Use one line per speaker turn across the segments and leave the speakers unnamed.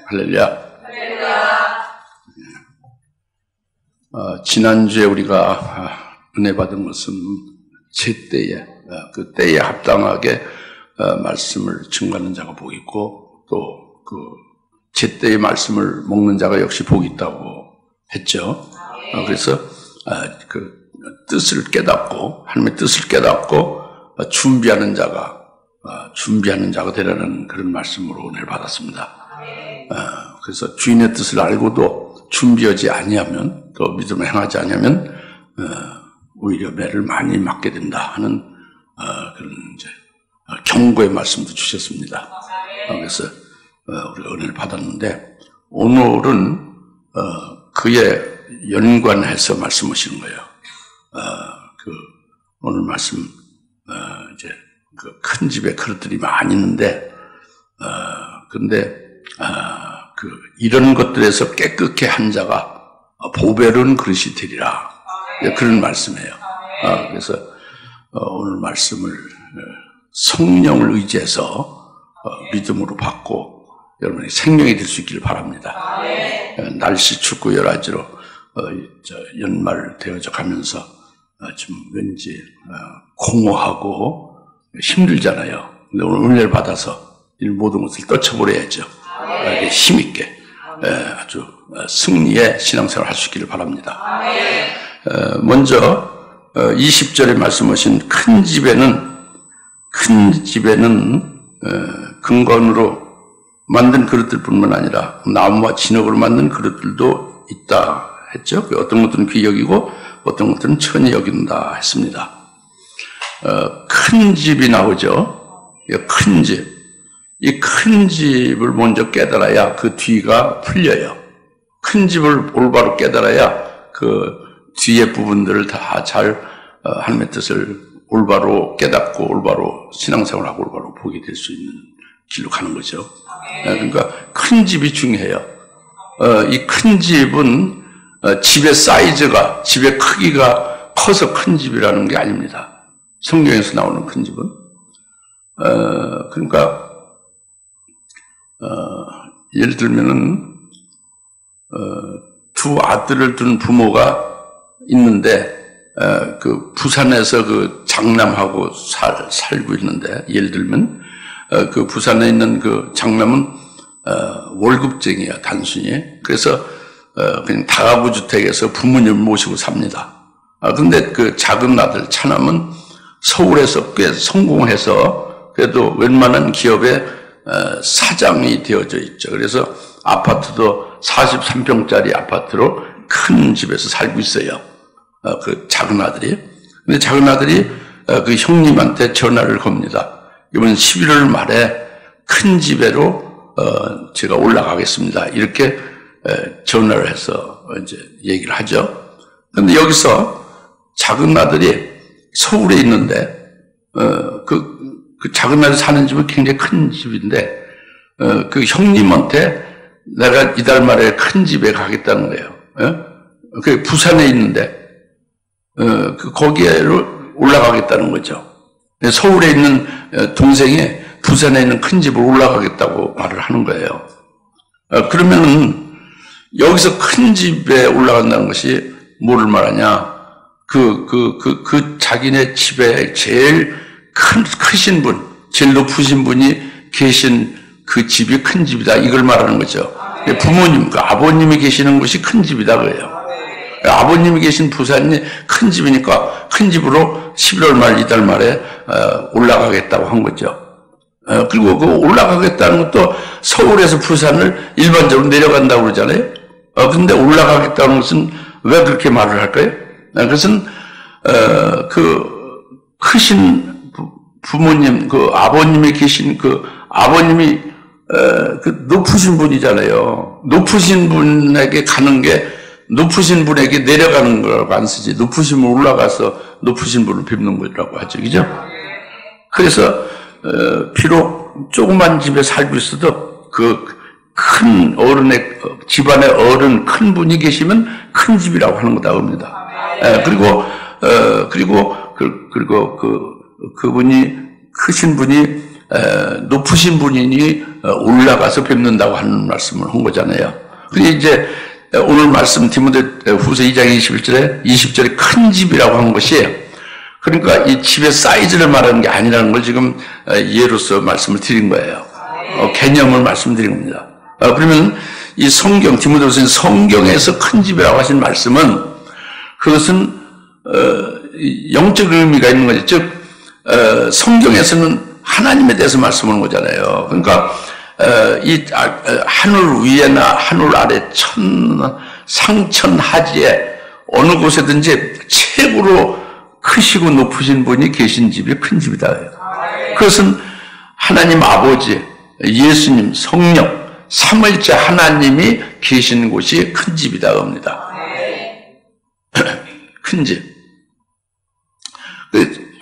할렐루야. 지난주에 우리가 은혜 받은 것은 제때에, 그 때에 합당하게 말씀을 증거하는 자가 복이 있고, 또 그 제때의 말씀을 먹는 자가 역시 복이 있다고 했죠. 그래서 그 뜻을 깨닫고, 하나님의 뜻을 깨닫고 준비하는 자가 되라는 그런 말씀으로 은혜를 받았습니다. 그래서 주인의 뜻을 알고도 준비하지 아니하면, 또 믿음을 행하지 아니하면 오히려 매를 많이 맞게 된다 하는 그런 이제 경고의 말씀도 주셨습니다. 그래서 우리가 은혜를 받았는데, 오늘은 그에 연관해서 말씀하시는 거예요. 오늘 말씀 이제 그 큰 집에 그릇들이 많이 있는데, 근데 이런 것들에서 깨끗게 한 자가 보배로운 그릇이 되리라. 그런 말씀이에요. 그래서 오늘 말씀을 성령을 의지해서 믿음으로 받고 여러분이 생명이 될 수 있기를 바랍니다. 날씨 춥고 여러 가지로 연말 되어져 가면서 좀 왠지 공허하고 힘들잖아요. 근데 오늘 은혜를 받아서 이 모든 것을 떨쳐버려야죠. 힘있게 아주 승리의 신앙생활을 할 수 있기를 바랍니다. 먼저 20절에 말씀하신 큰 집에는 금관으로 만든 그릇들 뿐만 아니라 나무와 진흙으로 만든 그릇들도 있다 했죠. 어떤 것들은 귀히 여기고 어떤 것들은 천히 여긴다 했습니다. 큰 집이 나오죠. 큰 집. 이 큰 집을 먼저 깨달아야 그 뒤가 풀려요. 큰 집을 올바로 깨달아야 그 뒤에 부분들을 다 잘 하나님의 뜻을 올바로 깨닫고 올바로 신앙생활하고 올바로 보게 될 수 있는 길로 가는 거죠. 그러니까 큰 집이 중요해요. 이 큰 집은 집의 사이즈가, 집의 크기가 커서 큰 집이라는 게 아닙니다. 성경에서 나오는 큰 집은. 그러니까 예를 들면은 두 아들을 둔 부모가 있는데 그 부산에서 그 장남하고 살고 있는데, 예를 들면 그 부산에 있는 그 장남은 월급쟁이야, 단순히. 그래서 그냥 다가구 주택에서 부모님을 모시고 삽니다. 근데 그 작은 아들 차남은 서울에서 꽤 성공해서 그래도 웬만한 기업의 사장이 되어져 있죠. 그래서 아파트도 43평짜리 아파트로 큰 집에서 살고 있어요. 그 작은 아들이. 근데 작은 아들이 그 형님한테 전화를 겁니다. 이번 11월 말에 큰 집에로 제가 올라가겠습니다. 이렇게 전화를 해서 이제 얘기를 하죠. 근데 여기서 작은 아들이 서울에 있는데 그 작은 아들이 사는 집은 굉장히 큰 집인데 그 형님한테 내가 이달 말에 큰 집에 가겠다는 거예요. 그 부산에 있는데 거기에로 올라가겠다는 거죠. 서울에 있는 동생이 부산에 있는 큰 집을 올라가겠다고 말을 하는 거예요. 그러면은 여기서 큰 집에 올라간다는 것이 뭐를 말하냐? 그 자기네 집에 제일 크신 분, 제일 높으신 분이 계신 그 집이 큰 집이다. 이걸 말하는 거죠. 부모님, 그 아버님이 계시는 곳이 큰 집이다. 그래요. 아버님이 계신 부산이 큰 집이니까 큰 집으로 11월 말, 이달 말에 올라가겠다고 한 거죠. 그리고 그 올라가겠다는 것도 서울에서 부산을 일반적으로 내려간다고 그러잖아요. 근데 올라가겠다는 것은 왜 그렇게 말을 할까요? 그것은 그 크신 부모님, 그 아버님이 계신 그 아버님이 그 높으신 분이잖아요. 높으신 분에게 가는 게 높으신 분에게 내려가는 거라고 안 쓰지. 높으신 분 올라가서 높으신 분을 뵙는 거라고 하죠. 그죠? 그래서 비록 조그만 집에 살고 있어도 그 큰 어른의 집안의 어른 큰 분이 계시면 큰 집이라고 하는 거다 합니다. 그리고 그분이 크신 분이 높으신 분이니 올라가서 뵙는다고 하는 말씀을 한 거잖아요. 근데 이제 오늘 말씀 디모데후서 2장 20절에 큰 집이라고 하는 것이 그러니까 이 집의 사이즈를 말하는 게 아니라는 걸 지금 예로서 말씀을 드린 거예요. 개념을 말씀드린 겁니다. 그러면 이 성경, 디모데후서 성경에서 큰 집이라고 하신 말씀은 그것은 영적 의미가 있는 거죠. 즉 성경에서는 하나님에 대해서 말씀하는 거잖아요. 그러니까 이 하늘 위에나 하늘 아래 상천하지에 어느 곳에든지 최고로 크시고 높으신 분이 계신 집이 큰 집이다. 그것은 하나님 아버지, 예수님, 성령, 삼위일체 하나님이 계신 곳이 큰 집이다 합니다. 큰 집.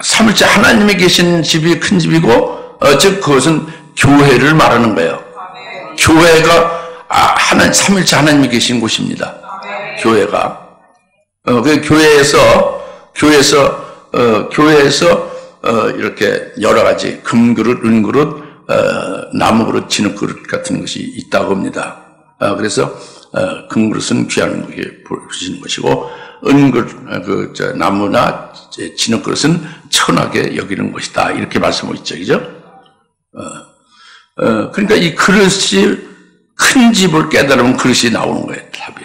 삼위일체 하나님이 계신 집이 큰 집이고, 즉 그것은 교회를 말하는 거예요. 교회가 하나님 삼위일체 하나님이 계신 곳입니다. 교회가. 그 교회에서 이렇게 여러 가지 금그릇, 은그릇, 나무그릇, 진흙그릇 같은 것이 있다고 합니다. 그래서 금그릇은 귀한 것에 부르시는 것이고, 은그릇, 나무나 진흙그릇은 천하게 여기는 것이다. 이렇게 말씀하고 있죠, 그죠? 그러니까 이 그릇이 큰 집을 깨달으면 그릇이 나오는 거예요, 답이.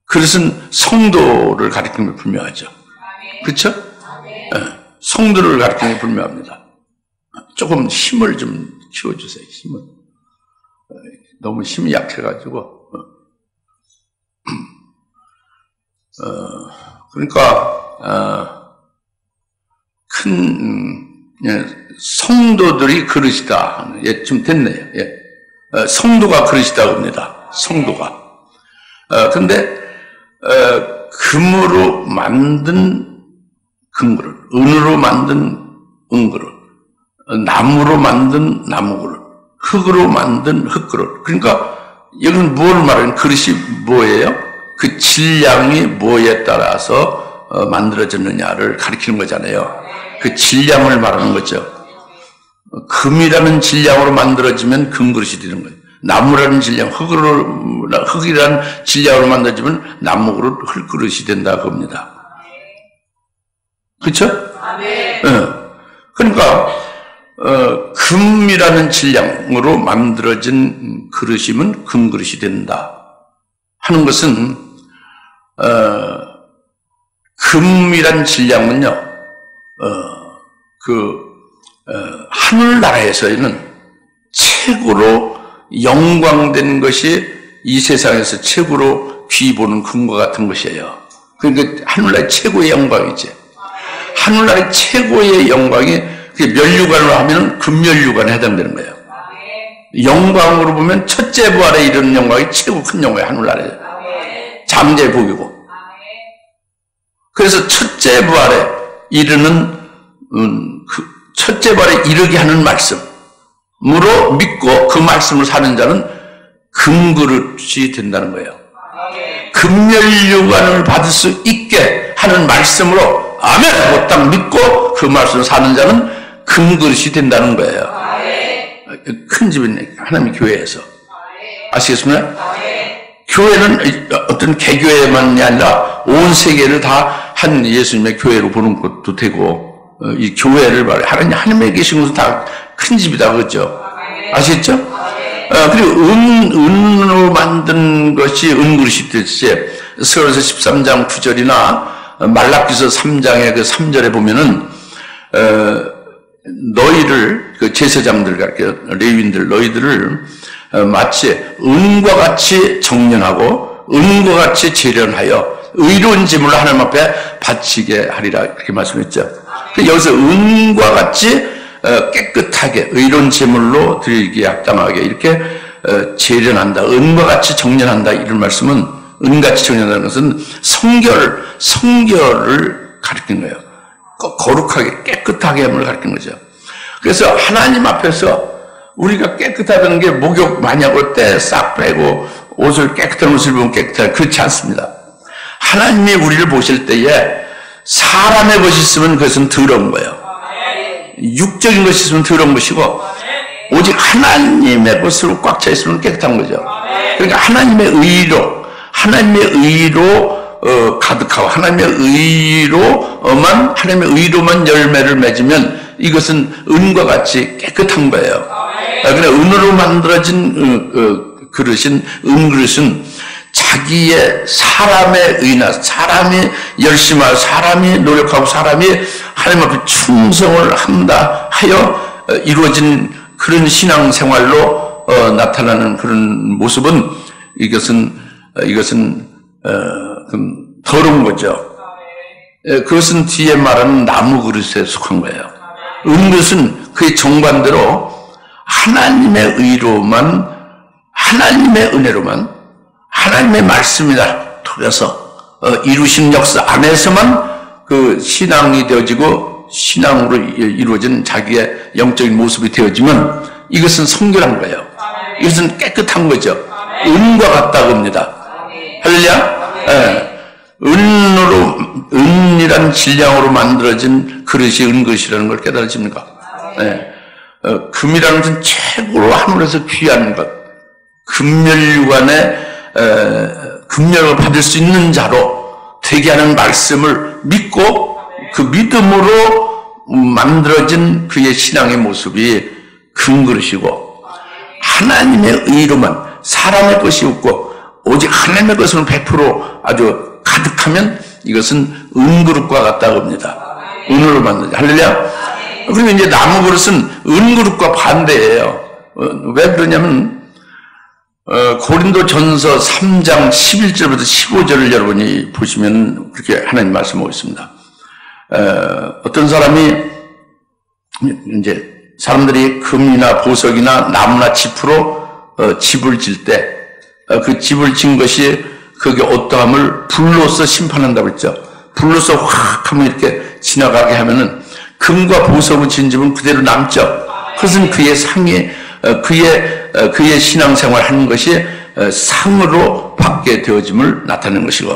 그릇은 성도를 가리키는 게 분명하죠. 그렇죠? 성도를 가리키는 게 분명합니다. 조금 힘을 좀 키워주세요. 힘을. 너무 힘이 약해가지고. 그러니까 성도들이 그릇이다. 예, 좀 됐네요. 예. 성도가 그릇이다 합니다. 성도가. 근데 금으로 만든 금그릇, 은으로 만든 은그릇, 나무로 만든 나무그릇, 흙으로 만든 흙그릇. 그러니까 이건 무엇을 말하는 그릇이 뭐예요? 그 질량이 뭐에 따라서 만들어졌느냐를 가리키는 거잖아요. 그 질량을 말하는 거죠. 금이라는 질량으로 만들어지면 금그릇이 되는 거예요. 나무라는 질량, 흙이라는 질량으로 만들어지면 나무그릇, 흙그릇이 된다고 합니다. 그렇죠? 네. 그러니까 금이라는 질량으로 만들어진 그릇이면 금그릇이 된다 하는 것은 금이라는 질량은요, 하늘나라에서는 최고로 영광된 것이 이 세상에서 최고로 귀보는 금과 같은 것이에요. 그러니까 하늘나라의 최고의 영광이지. 하늘나라의 최고의 영광이 면류관으로 하면 금면류관에 해당되는 거예요. 영광으로 보면 첫째 부활에 이르는 영광이 최고 큰 영광이에요. 하늘나라에. 잠재의 복이고. 그래서 첫째 부활에 이르는 첫째 부활에 이르게 하는 말씀으로 믿고 그 말씀을 사는 자는 금그릇이 된다는 거예요. 금면류관을 받을 수 있게 하는 말씀으로 아멘! 딱 믿고 그 말씀을 사는 자는 금그릇이 된다는 거예요. 큰 집은 하나님의 교회에서. 아시겠습니까? 교회는 어떤 개교회만이 아니라 온 세계를 다 한 예수님의 교회로 보는 것도 되고, 이 교회를 말해. 하나님의 계신 곳은 다 큰 집이다. 그렇죠? 아시겠죠? 그리고 은으로 만든 것이 은그릇이 됐지. 스가랴서 13장 9절이나 말라기서 3장의 그 3절에 보면은, 너희를, 그 제사장들, 레위인들, 너희들을 마치 은과 같이 정련하고 은과 같이 재련하여 의로운 제물로 하나님 앞에 바치게 하리라. 이렇게 말씀했죠. 여기서 은과 같이 깨끗하게 의로운 제물로 드리기에 합당하게 이렇게 재련한다. 은과 같이 정련한다. 이런 말씀은 은같이 정련하는 것은 성결을 가리키는 거예요. 거룩하게 깨끗하게 함을 가리키는 거죠. 그래서 하나님 앞에서 우리가 깨끗하다는 게 목욕 많이 하고 때 싹 빼고 옷을 깨끗한 옷을 입으면 깨끗하다. 그렇지 않습니다. 하나님이 우리를 보실 때에 사람의 것이 있으면 그것은 더러운 거예요. 육적인 것이 있으면 더러운 것이고 오직 하나님의 것으로 꽉 차 있으면 깨끗한 거죠. 그러니까 하나님의 의로 가득하고 하나님의 의로만 열매를 맺으면 이것은 은과 같이 깨끗한 거예요. 그래 은으로 만들어진 은그릇은 자기의 사람의 의나 사람이 열심하고 사람이 노력하고 사람이 하나님 앞에 충성을 한다 하여 이루어진 그런 신앙생활로 나타나는 그런 모습은 이것은 더러운 거죠. 그것은 뒤에 말하는 나무 그릇에 속한 거예요. 은그릇은 그의 정반대로 하나님의 의로만, 하나님의 은혜로만, 하나님의 말씀이나 통해서 이루신 역사 안에서만 그 신앙이 되어지고 신앙으로 이루어진 자기의 영적인 모습이 되어지면 이것은 성결한 거예요. 이것은 깨끗한 거죠. 은과 같다고 합니다. 할렐루야? 예. 은이란 질량으로 만들어진 그릇이 은그릇이라는 걸 깨달으십니까? 예. 금이라는 것은 최고로 하늘에서 귀한 것. 금멸관에 금멸을 받을 수 있는 자로 되게 하는 말씀을 믿고 그 믿음으로 만들어진 그의 신앙의 모습이 금그릇이고 하나님의 의로만 사람의 것이 없고 오직 하나님의 것으로 100% 아주 가득하면 이것은 은그릇과 같다고 합니다. 은으로 만든 할렐루야. 그리고 이제 나무 그릇은 은그릇과 반대예요. 왜 그러냐면 고린도전서 3장 11절부터 15절을 여러분이 보시면 그렇게 하나님 말씀하고 있습니다. 어떤 사람이 이제 사람들이 금이나 보석이나 나무나 짚으로 집을 질 때 그 집을 진 것이 그게 어떠함을 불로서 심판한다고 했죠. 불로서 확 하면 이렇게 지나가게 하면은 금과 보석을 진 집은 그대로 남죠. 그것은 그의 상이 그의 신앙생활 하는 것이 상으로 받게 되어짐을 나타내는 것이고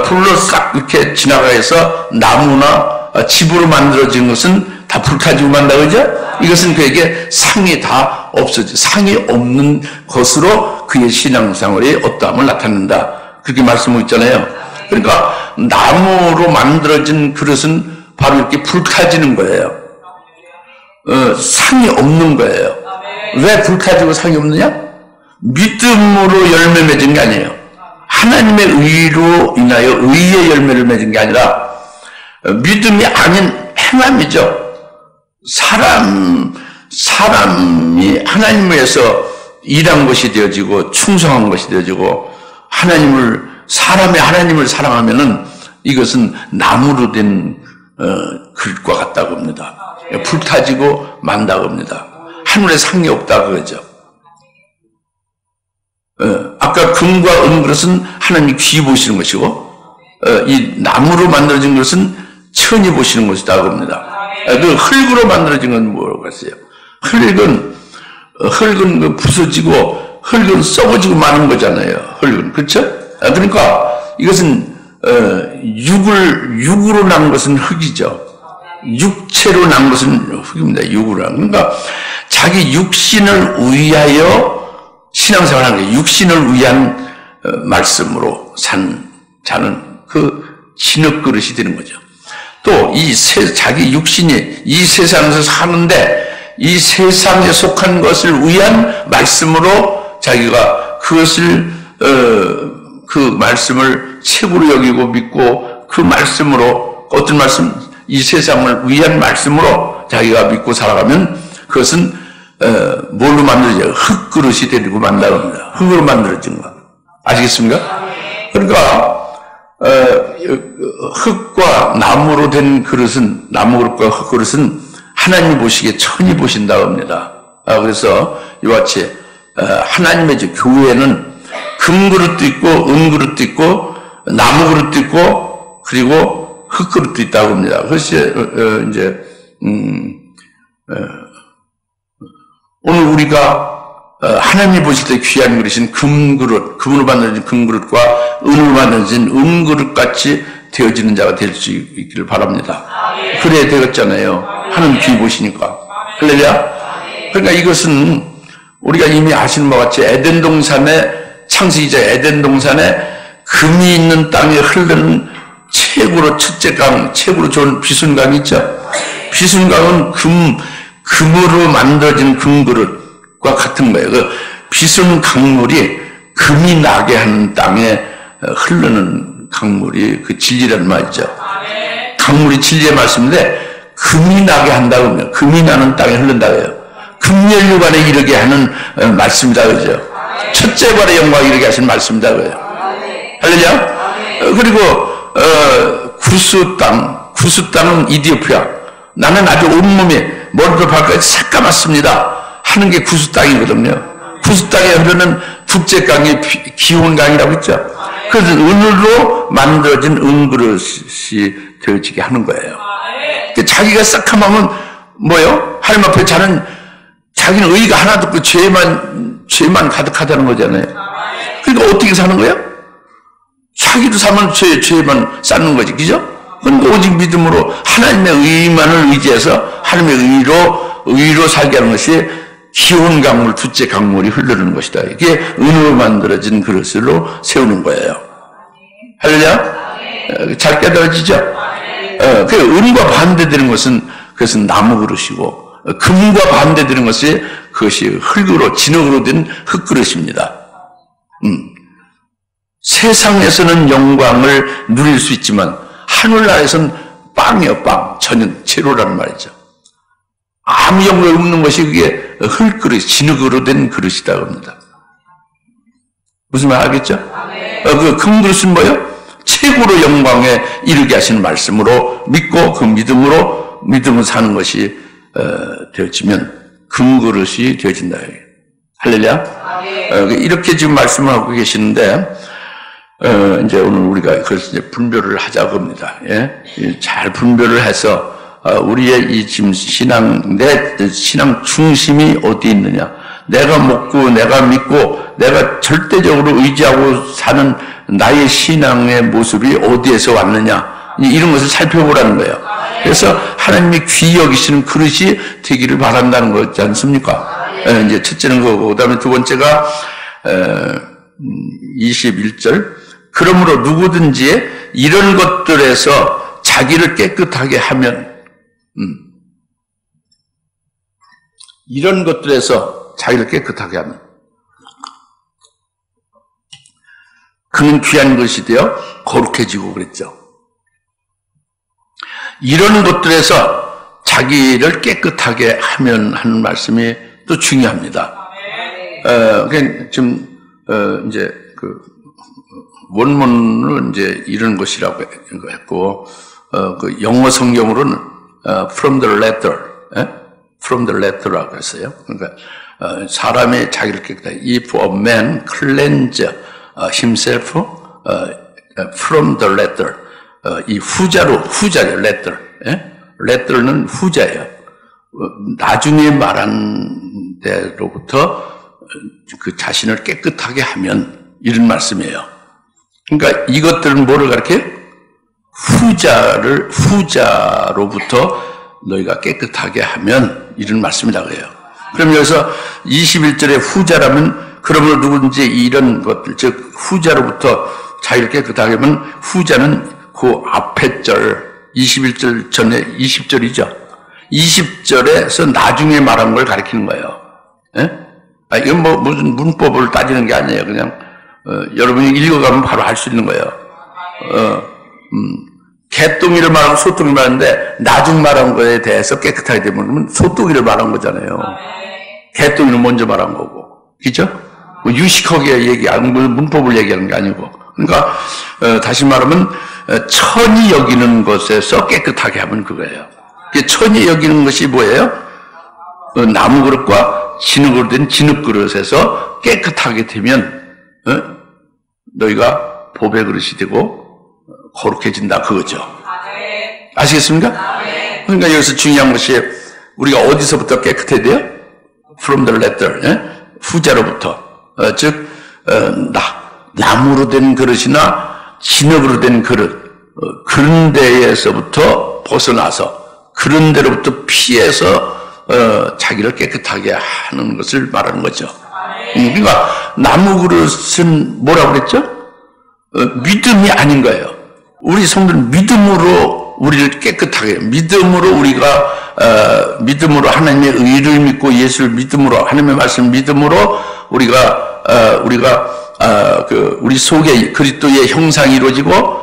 불로 싹 이렇게 지나가서 나무나 집으로 만들어진 것은 다 불타지고 만다 그죠? 이것은 그에게 상이 다 없어져 상이 없는 것으로 그의 신앙생활이 어떠함을 나타낸다. 그렇게 말씀하고 있잖아요. 그러니까 나무로 만들어진 그릇은 바로 이렇게 불타지는 거예요. 상이 없는 거예요. 왜 불타지고 상이 없느냐? 믿음으로 열매 맺은 게 아니에요. 하나님의 의로 인하여 의의 열매를 맺은 게 아니라 믿음이 아닌 행함이죠. 사람이 하나님을 위해서 일한 것이 되어지고 충성한 것이 되어지고 사람이 하나님을 사랑하면은 이것은 나무로 된 그릇과 같다고 합니다. 불타지고 만다고 합니다. 하늘에 상이 없다 그러죠. 아까 금과 은그릇은 하나님이 귀히 보시는 것이고 이 나무로 만들어진 것은 천히 보시는 것이라고 합니다. 그 흙으로 만들어진 건 뭐라고 했어요? 흙은 부서지고 흙은 썩어지고 마는 거잖아요. 흙은 그렇죠? 그러니까 이것은 육으로 난 것은 흙이죠. 육체로 난 것은 흙입니다. 육으로 난. 그러니까 자기 육신을 위하여 신앙생활하는 거예요. 육신을 위한 말씀으로 자는 그 진흙 그릇이 되는 거죠. 또 자기 육신이 이 세상에서 사는데 이 세상에 속한 것을 위한 말씀으로 자기가 그것을 그 말씀을 최고로 여기고 믿고 그 말씀으로 어떤 말씀 이 세상을 위한 말씀으로 자기가 믿고 살아가면 그것은 뭘로 만들어져요? 흙 그릇이 되고 만다고 합니다. 흙으로 만들어진 거 아시겠습니까? 그러니까 흙과 나무로 된 그릇은 나무 그릇과 흙 그릇은 하나님이 보시기에 천히 보신다고 합니다. 그래서 이와 같이 하나님의 교회는 금 그릇도 있고 은 그릇도 있고 나무 그릇도 있고 그리고 흙 그릇도 있다고 합니다. 그것이 이제 오늘 우리가 하나님이 보실 때 귀한 그릇인 금그릇, 금으로 만들어진 금그릇과 은으로 만들어진 은그릇 같이 되어지는 자가 될 수 있기를 바랍니다. 그래야 되겠잖아요. 하나님 귀히 보시니까. 할렐루야. 그러니까 이것은 우리가 이미 아시는 바와 같이 에덴 동산에 창세기자 에덴 동산에 금이 있는 땅에 흐르는 최고로 첫째 강, 최고로 좋은 비순강이 있죠. 비순강은 금으로 만들어진 금그릇과 같은 거예요. 그 비순 강물이 금이 나게 하는 땅에 흐르는 강물이 그 진리라는 말이죠. 강물이 진리의 말씀인데 금이 나게 한다고 합니다. 금이 나는 땅에 흐른다고 해요. 금연류관에 이르게 하는 말씀이다 그러죠. 첫째 발의 영광에 이르게 하시는 말씀이다 그래요. 할렐루야. 그리고 구스 땅은 이디오피아. 나는 아주 온몸이 머리부터 발까지 새까맣습니다 하는 게 구스 땅이거든요. 구스 땅에 흐르는 둘째 강이 기온 강이라고 했죠. 그래서 은으로 만들어진 은그릇이 되어지게 하는 거예요. 자기가 새까맣면 뭐예요? 하나님 앞에 자기는 의가 하나도 없고 죄만 가득하다는 거잖아요. 그러니까 어떻게 사는 거예요? 자기도 사면 죄만 쌓는 거지, 그죠? 그러니까 오직 믿음으로 하나님의 의만을 의지해서 하나님의 의로 살게 하는 것이 기온 강물, 둘째 강물이 흐르는 것이다. 이게 은으로 만들어진 그릇으로 세우는 거예요. 할렐루야? 잘 깨달아지죠? 그 은과 반대되는 것은 그것은 나무 그릇이고 금과 반대되는 것이 그것이 흙으로 진흙으로 된 흙그릇입니다. 세상에서는 영광을 누릴 수 있지만 하늘나라에서는 빵이에요. 빵. 전혀 제로라는 말이죠. 아무 영광이 없는 것이 그게 흙그릇, 진흙으로 된 그릇이다 합니다. 무슨 말 알겠죠? 그 금그릇은 뭐예요? 최고로 영광에 이르게 하시는 말씀으로 믿고 그 믿음으로 사는 것이 되어지면 금그릇이 되어진다. 할렐루야. 이렇게 지금 말씀을 하고 계시는데 이제 오늘 우리가 그래서 이제 분별을 하자고 합니다. 예? 잘 분별을 해서 우리의 이 지금 내 신앙 중심이 어디 있느냐? 내가 먹고 내가 믿고 내가 절대적으로 의지하고 사는 나의 신앙의 모습이 어디에서 왔느냐? 이런 것을 살펴보라는 거예요. 그래서 하나님이 귀히 여기시는 그릇이 되기를 바란다는 거지 않습니까? 이제 첫째는 그거고, 그 다음에 두 번째가 21절. 그러므로 누구든지 이런 것들에서 자기를 깨끗하게 하면, 이런 것들에서 자기를 깨끗하게 하면, 그는 귀한 것이 되어 거룩해지고 그랬죠. 이런 것들에서 자기를 깨끗하게 하면 하는 말씀이 또 중요합니다. 그러니까 지금 이제 그 원문은 이제 이런 것이라고 했고, 그 영어 성경으로는 from the letter라고 했어요. 그러니까 사람이 자기를 깨끗하게, if a man cleanse himself from the letter, 이 후자예요, letter. letter는 후자예요. 나중에 말한 대로부터 그 자신을 깨끗하게 하면 이런 말씀이에요. 그러니까 이것들은 뭐를 가르쳐요? 후자로부터 너희가 깨끗하게 하면 이런 말씀이라고 해요. 그럼 여기서 21절에 후자라면 그러므로 누구든지 이런 것들, 즉 후자로부터 자기를 깨끗하게 하면 후자는 그 앞에 절 21절 전에 20절이죠. 20절에서 나중에 말한 걸 가리키는 거예요. 예? 이건 뭐 무슨 문법을 따지는 게 아니에요. 그냥 여러분이 읽어가면 바로 알 수 있는 거예요. 개똥이를 말하고 소똥이를 말하는데 나중 말한 거에 대해서 깨끗하게 되면 소똥이를 말한 거잖아요. 개똥이는 먼저 말한 거고, 그죠? 유식하게 얘기하는 문법을 얘기하는 게 아니고. 그러니까 다시 말하면 천히 여기는 것에서 깨끗하게 하면 그거예요. 천히 여기는 것이 뭐예요? 나무 그릇과 진흙으로 된 진흙 그릇에서 깨끗하게 되면 너희가 보배 그릇이 되고 거룩해진다 그거죠. 아시겠습니까? 그러니까 여기서 중요한 것이 우리가 어디서부터 깨끗해야 돼요? From the letter, 후자로부터. 즉 나무로 된 그릇이나 진흙으로 된 그릇, 그런 데에서부터 벗어나서 그런 데로부터 피해서 자기를 깨끗하게 하는 것을 말하는 거죠. 그러니까 나무 그릇은 뭐라고 그랬죠? 믿음이 아닌 거예요. 우리 성도는 믿음으로 우리를 깨끗하게, 믿음으로 믿음으로 하나님의 의를 믿고 예수를 믿음으로, 하나님의 말씀을 믿음으로 우리 속에 그리스도의 형상이 이루어지고,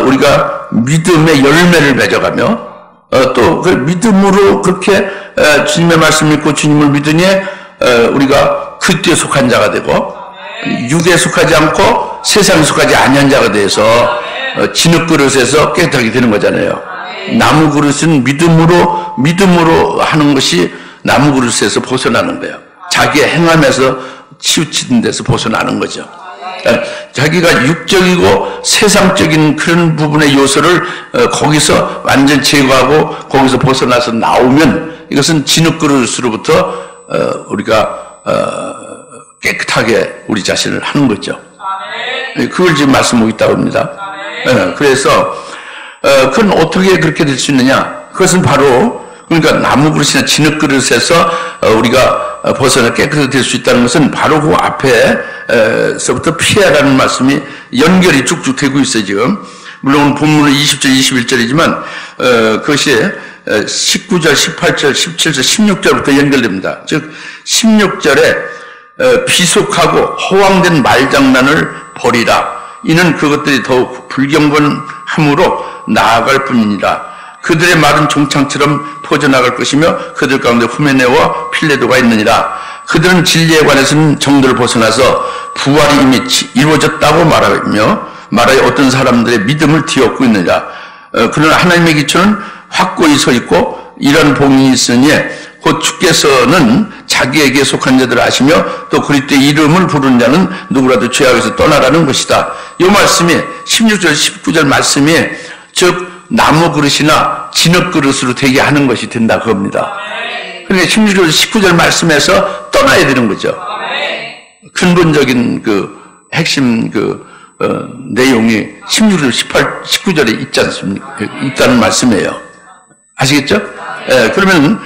우리가 믿음의 열매를 맺어가며, 또 그 믿음으로 그렇게 주님의 말씀을 믿고 주님을 믿으니 우리가 그리스도에 속한 자가 되고, 육에 속하지 않고 세상에 속하지 아니한 자가 돼서 진흙 그릇에서 깨끗하게 되는 거잖아요. 나무 그릇은 믿음으로 하는 것이 나무 그릇에서 벗어나는 거예요. 자기의 행함에서 치우치는 데서 벗어나는 거죠. 자기가 육적이고 세상적인 그런 부분의 요소를 거기서 완전 제거하고 거기서 벗어나서 나오면 이것은 진흙 그릇으로부터 우리가 깨끗하게 우리 자신을 하는 거죠. 그걸 지금 말씀하고 있다고 합니다. 그래서 그건 어떻게 그렇게 될 수 있느냐? 그것은 바로, 그러니까 나무 그릇이나 진흙 그릇에서 우리가 벗어나 깨끗하게 될 수 있다는 것은 바로 그 앞에서부터 피해라는 말씀이 연결이 쭉쭉 되고 있어요, 지금. 물론 본문은 20절, 21절이지만 그것이 19절, 18절, 17절, 16절부터 연결됩니다. 즉 16절에 비속하고 허황된 말장난을 버리라. 이는 그것들이 더욱 불경건함으로 나아갈 뿐이니라. 그들의 말은 종창처럼 퍼져나갈 것이며 그들 가운데 후메네와 필레도가 있느니라. 그들은 진리에 관해서는 정도를 벗어나서 부활이 이미 이루어졌다고 말하여 어떤 사람들의 믿음을 뒤엎고 있느니라. 그러나 하나님의 기초는 확고히 서 있고 이런 봉인이 있으니 곧 주께서는 자기에게 속한 자들을 아시며 또 그리스도의 이름을 부르는 자는 누구라도 죄악에서 떠나라는 것이다. 이 말씀이 16절 19절 말씀이 즉 나무 그릇이나 진흙 그릇으로 되게 하는 것이 된다 그겁니다. 그러니까 16절 19절 말씀에서 떠나야 되는 거죠. 근본적인 그 핵심 내용이 16절 19절에 있지 않습니까? 있다는 말씀이에요. 아시겠죠? 그러면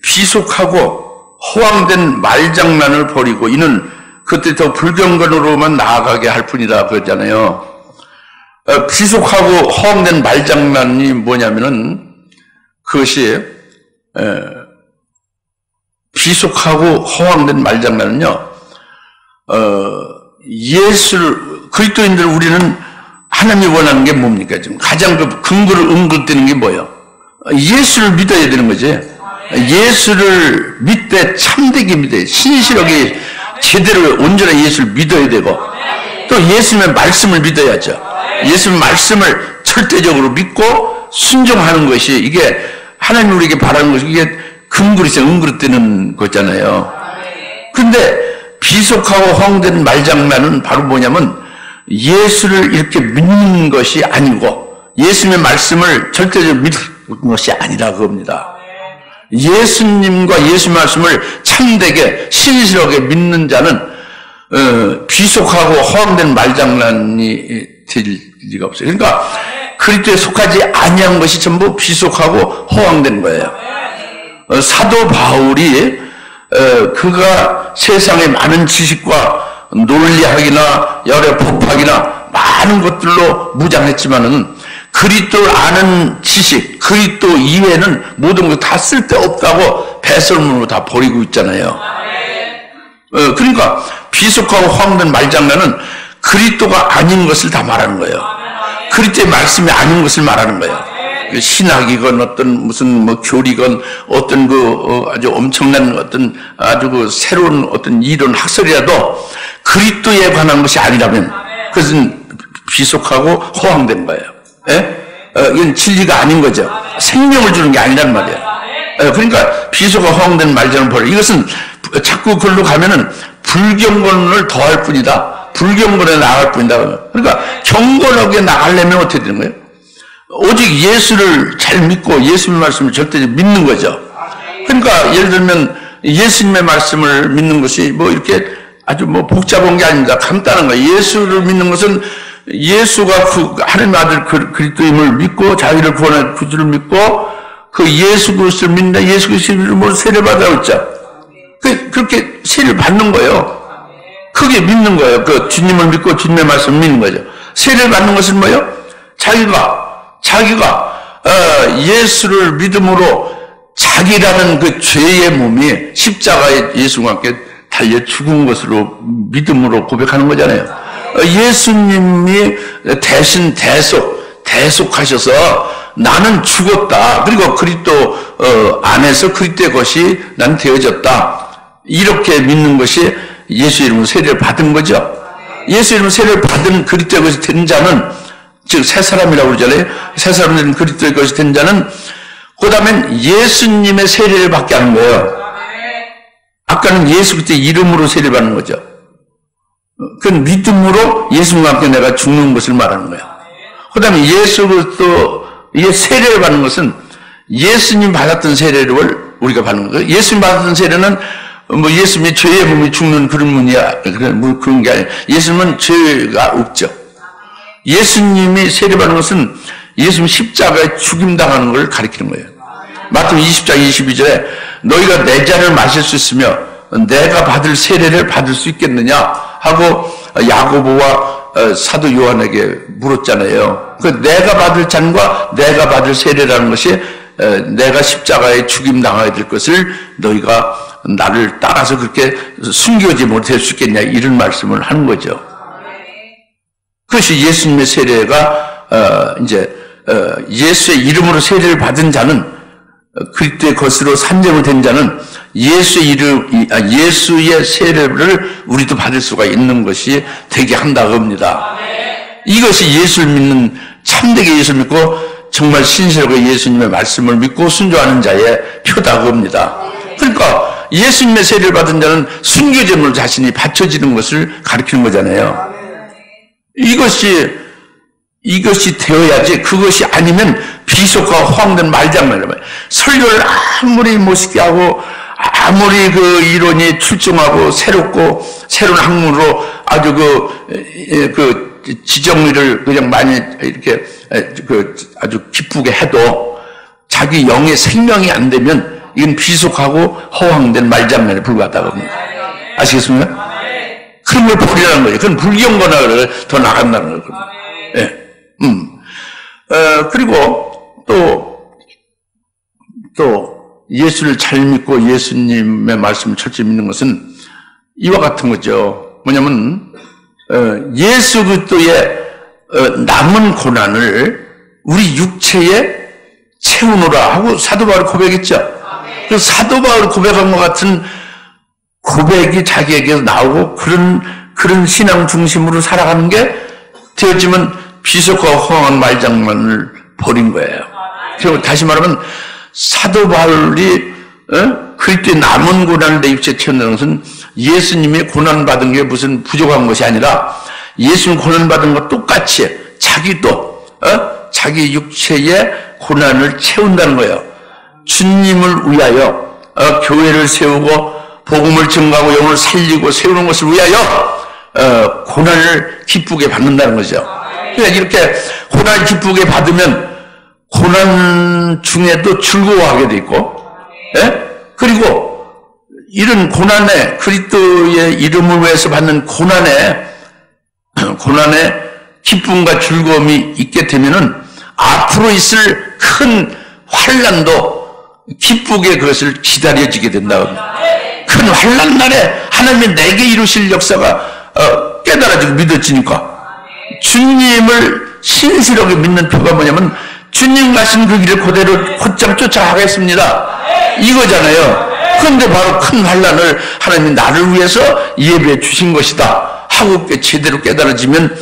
비속하고 허황된 말장난을 버리고 이는 그때 더 불경건으로만 나아가게 할 뿐이다 그랬잖아요. 비속하고 허황된 말장난이 뭐냐면은 그것이 비속하고 허황된 말장난은요. 그리스도인들 우리는 하나님이 원하는 게 뭡니까? 지금 가장 그 근거를 은근대는 게 뭐예요? 예수를 믿어야 되는 거지. 예수를 믿되 참되게 믿어야, 신실하게 제대로 온전히 예수를 믿어야 되고, 또 예수님의 말씀을 믿어야죠. 예수님의 말씀을 절대적으로 믿고 순종하는 것이, 이게 하나님 우리에게 바라는 것이, 이게 금그릇에 은그릇되는 거잖아요. 근데 비속하고 허황된 말장난은 바로 뭐냐면 예수를 이렇게 믿는 것이 아니고 예수님의 말씀을 절대적으로 믿는 것이 아니라 그겁니다. 예수님과 예수 말씀을 참되게 신실하게 믿는 자는 비속하고 허황된 말장난이 될 리가 없어요. 그러니까 그리스도에 속하지 아니한 것이 전부 비속하고 허황된 거예요. 사도 바울이 그가 세상의 많은 지식과 논리학이나 여러 법학이나 많은 것들로 무장했지만은 그리스도를 아는 지식, 그리스도 이외에는 모든 것 다 쓸데없다고 배설물로 다 버리고 있잖아요. 그러니까 비속하고 허황된 말장난은 그리스도가 아닌 것을 다 말하는 거예요. 그리스도의 말씀이 아닌 것을 말하는 거예요. 신학이건 어떤 무슨 교리건 어떤 아주 엄청난 어떤 아주 새로운 어떤 이론 학설이라도 그리스도에 관한 것이 아니라면 그것은 비속하고 허황된 거예요. 이건 진리가 아닌 거죠. 생명을 주는 게 아니란 말이에요. 그러니까 비속하고 허황된 말자는 버려. 이것은 자꾸 그걸로 가면은 불경건을 더할 뿐이다. 불경건에 나갈 뿐이다. 그러니까 경건하게 나가려면 어떻게 되는 거예요? 오직 예수를 잘 믿고 예수님의 말씀을 절대 믿는 거죠. 그러니까 예를 들면 예수님의 말씀을 믿는 것이 이렇게 아주 복잡한 게 아닙니다. 간단한 거예요. 예수를 믿는 것은 예수가 하나님의 아들 그리스도임을 믿고 자기를 구원할 구주를 믿고 그 예수 그리스도를 믿는다. 예수 그리스도의 이름으로 세례를 받으라고 했죠. 그렇게 세례를 받는 거예요. 그게 믿는 거예요. 그 주님을 믿고 주님의 말씀을 믿는 거죠. 세례를 받는 것은 뭐예요? 자기가 예수를 믿음으로 자기라는 그 죄의 몸이 십자가에 예수와 함께 달려 죽은 것으로 믿음으로 고백하는 거잖아요. 예수님이 대신 대속하셔서 나는 죽었다. 그리고 그리스도 안에서 그리스도의 것이 난 되어졌다. 이렇게 믿는 것이 예수 이름으로 세례를 받은 거죠. 예수 이름으로 세례를 받은 그리스도의 것이 된 자는, 즉 새 사람이라고 그러잖아요. 새 사람들은 그리스도의 것이 된 자는 그 다음엔 예수님의 세례를 받게 하는 거예요. 아까는 예수 그리스도의 이름으로 세례를 받는 거죠. 그건 믿음으로 예수님과 함께 내가 죽는 것을 말하는 거예요. 그 다음에 예수 그리스도의 세례를 받는 것은 예수님 받았던 세례를 우리가 받는 거예요. 예수님 받았던 세례는 뭐 예수님이 죄의 몸이 죽는 그런 문이야. 그런 게 아니에요. 예수님은 죄가 없죠. 예수님이 세례받는 것은 예수님 십자가에 죽임당하는 걸 가리키는 거예요. 마태복음 20장 22절에 너희가 내 잔을 마실 수 있으며 내가 받을 세례를 받을 수 있겠느냐 하고 야고보와 사도 요한에게 물었잖아요. 그 내가 받을 잔과 내가 받을 세례라는 것이 내가 십자가에 죽임당하게 될 것을 너희가 나를 따라서 그렇게 숨기지 못할 수 있겠냐, 이런 말씀을 하는 거죠. 그것이 예수님의 세례가 예수의 이름으로 세례를 받은 자는, 그리스도의 것으로 산정이 된 자는 예수의 세례를 우리도 받을 수가 있는 것이 되게 한다고 합니다. 이것이 예수를 믿는, 참되게 예수를 믿고 정말 신실하게 예수님의 말씀을 믿고 순종하는 자의 표다고 합니다. 그러니까 예수님의 세례를 받은 자는 순교제물로 자신이 바쳐지는 것을 가리키는 거잖아요. 이것이 되어야지. 그것이 아니면 비속과 허황된 말장난이에요. 설교를 아무리 멋있게 하고 아무리 그 이론이 출중하고 새롭고 새로운 학문으로 아주 그 지정리를 그냥 많이 이렇게 아주 기쁘게 해도 자기 영의 생명이 안 되면 이건 비속하고 허황된 말장난에 불과하다고 합니다. 아시겠습니까? 그런 걸 버리라는 거예요. 그건 불경건하고 더 나간다는 거예요. 예. 그리고 또 예수를 잘 믿고 예수님의 말씀을 철저히 믿는 것은 이와 같은 거죠. 뭐냐면 예수 그리스도의 남은 고난을 우리 육체에 채우노라 하고 사도 바울이 고백했죠. 그 사도 바울이 고백한 것 같은 고백이 자기에게서 나오고 그런 신앙 중심으로 살아가는 게 되어지면 비속과 허황한 말장난을 버린 거예요. 다시 말하면 사도 바울이 그리스도의 남은 고난을 내 육체에 채운다는 것은 예수님이 고난받은 게 무슨 부족한 것이 아니라 예수님 고난받은 것 똑같이 자기도 자기 육체의 고난을 채운다는 거예요. 주님을 위하여 교회를 세우고 복음을 증거하고 영을 살리고 세우는 것을 위하여 고난을 기쁘게 받는다는 거죠. 그러니까 이렇게 고난을 기쁘게 받으면 고난 중에도 즐거워하게 돼 있고, 그리고 이런 고난에, 그리스도의 이름을 위해서 받는 고난에 기쁨과 즐거움이 있게 되면은 앞으로 있을 큰 환난도 기쁘게 그것을 기다려지게 된다고 합니다. 큰 환난 날에 하나님이 내게 이루실 역사가 깨달아지고 믿어지니까 주님을 신실하게 믿는 표가 뭐냐면 주님 가신 그 길을 그대로 곧장 쫓아가겠습니다, 이거잖아요. 그런데 바로 큰 환난을 하나님이 나를 위해서 예배해 주신 것이다 하고 제대로 깨달아지면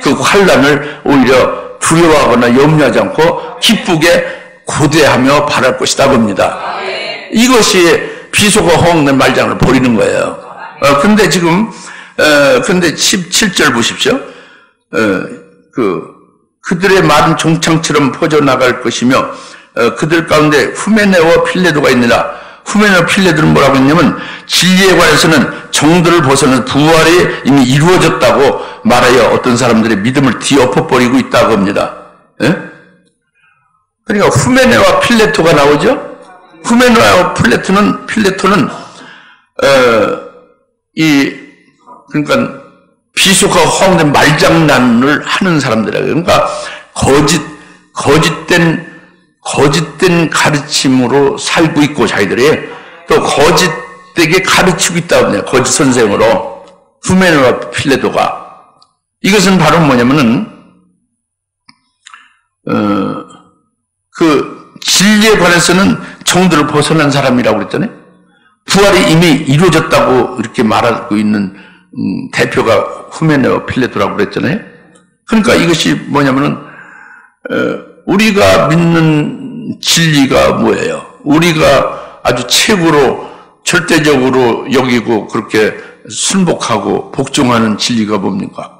그 환난을 오히려 두려워하거나 염려하지 않고 기쁘게 고대하며 바랄 것이다 봅니다. 이것이 비속어 허황된 말장을 버리는 거예요. 근데 지금 근데 17절 보십시오. 그들의 말은 종창처럼 퍼져나갈 것이며 그들 가운데 후메네와 필레도가 있느라. 후메네와 필레도는 뭐라고 했냐면 진리에 관해서는 정도를 벗어난 부활이 이미 이루어졌다고 말하여 어떤 사람들의 믿음을 뒤엎어버리고 있다고 합니다. 그러니까 후메네와 필레토가 나오죠. 후메네와 필레토는 그러니까 비속하고 허황된 말장난을 하는 사람들이에요. 그러니까 거짓된 가르침으로 살고 있고, 자기들이 또 거짓되게 가르치고 있다고, 거짓 선생으로. 후메네와 필레토가. 이것은 바로 뭐냐면은 그 진리에 관해서는 정도를 벗어난 사람이라고 그랬잖아요. 부활이 이미 이루어졌다고 이렇게 말하고 있는 대표가 후메네와 필레토라고 그랬잖아요. 그러니까 이것이 뭐냐면은 우리가 믿는 진리가 뭐예요? 우리가 아주 최고로 절대적으로 여기고 그렇게 순복하고 복종하는 진리가 뭡니까?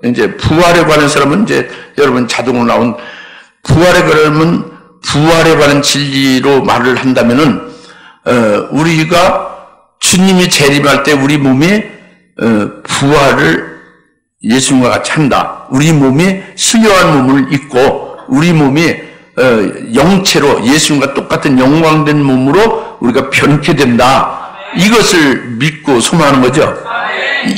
이제 부활에 관한 사람은 이제 여러분 자동으로 나온 부활에 관한 진리로 말을 한다면은 우리가 주님이 재림할 때 우리 몸이 부활을 예수님과 같이 한다. 우리 몸이 신령한 몸을 입고 우리 몸이 영체로 예수님과 똑같은 영광된 몸으로 우리가 변케 된다. 이것을 믿고 소망하는 거죠.